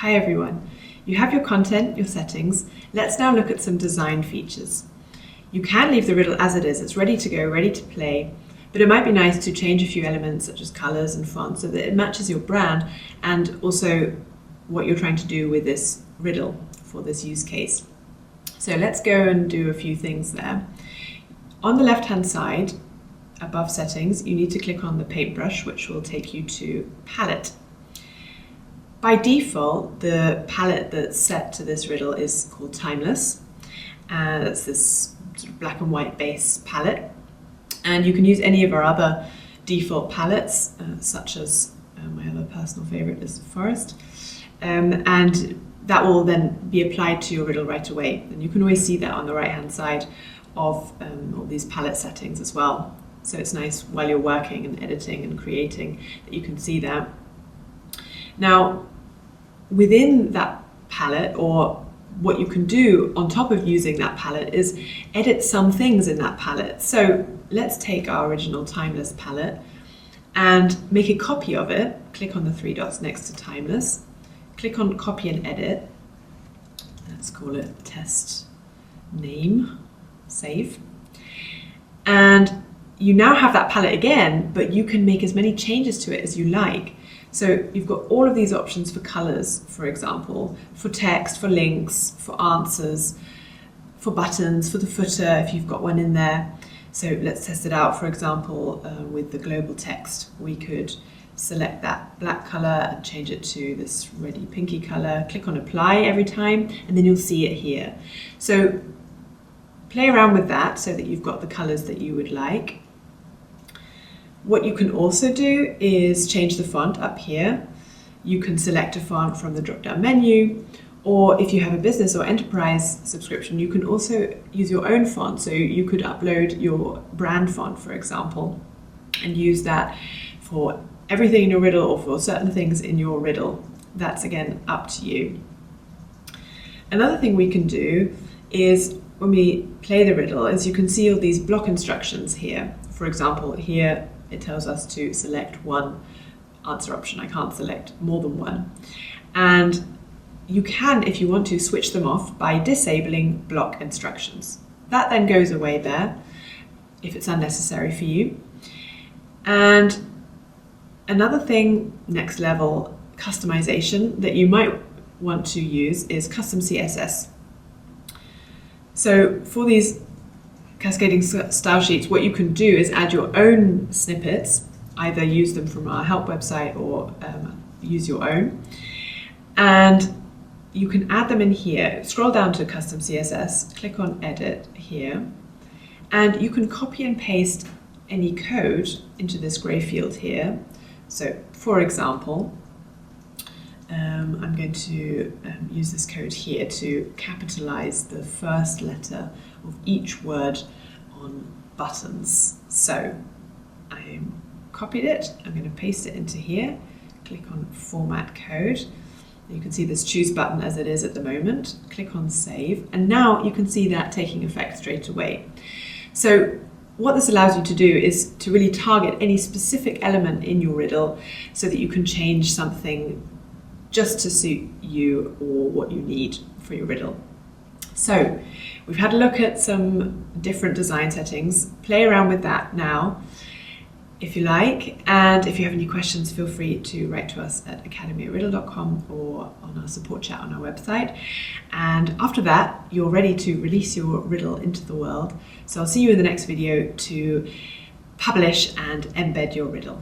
Hi everyone. You have your content, your settings. Let's now look at some design features. You can leave the riddle as it is. It's ready to go, ready to play, but it might be nice to change a few elements such as colors and fonts so that it matches your brand and also what you're trying to do with this riddle for this use case. So let's go and do a few things there. On the left-hand side, above settings, you need to click on the paintbrush, which will take you to palette. By default, the palette that's set to this riddle is called Timeless. It's this sort of black and white base palette. And you can use any of our other default palettes, such as my other personal favorite is Forest. And that will then be applied to your riddle right away. And you can always see that on the right-hand side of all these palette settings as well. So it's nice while you're working and editing and creating that you can see that. Now, within that palette, or what you can do on top of using that palette, is edit some things in that palette. So let's take our original Timeless palette and make a copy of it. Click on the three dots next to Timeless. Click on Copy and Edit. Let's call it Test Name. Save. And you now have that palette again, but you can make as many changes to it as you like. So you've got all of these options for colors, for example, for text, for links, for answers, for buttons, for the footer, if you've got one in there. So let's test it out. For example, with the global text, we could select that black color and change it to this reddy pinky color. Click on apply every time, and then you'll see it here. So play around with that so that you've got the colors that you would like. What you can also do is change the font up here. You can select a font from the drop-down menu, or if you have a business or enterprise subscription, you can also use your own font. So you could upload your brand font, for example, and use that for everything in your riddle or for certain things in your riddle. That's again up to you. Another thing we can do is when we play the riddle is you can see all these block instructions here. For example, here it tells us to select one answer option. I can't select more than one. And you can, if you want to, switch them off by disabling block instructions. That then goes away there if it's unnecessary for you. And another thing, next level customization that you might want to use is custom CSS. So for these cascading style sheets, what you can do is add your own snippets, either use them from our help website or use your own. And you can add them in here. Scroll down to custom CSS, click on edit here, and you can copy and paste any code into this gray field here. So for example, I'm going to use this code here to capitalize the first letter of each word on buttons. So I copied it, I'm going to paste it into here, click on Format Code. You can see this choose button as it is at the moment, click on Save, and now you can see that taking effect straight away. So what this allows you to do is to really target any specific element in your riddle so that you can change something just to suit you or what you need for your riddle. So we've had a look at some different design settings. Play around with that now if you like, and if you have any questions, feel free to write to us at academy@riddle.com or on our support chat on our website. And after that, you're ready to release your riddle into the world. So I'll see you in the next video to publish and embed your riddle.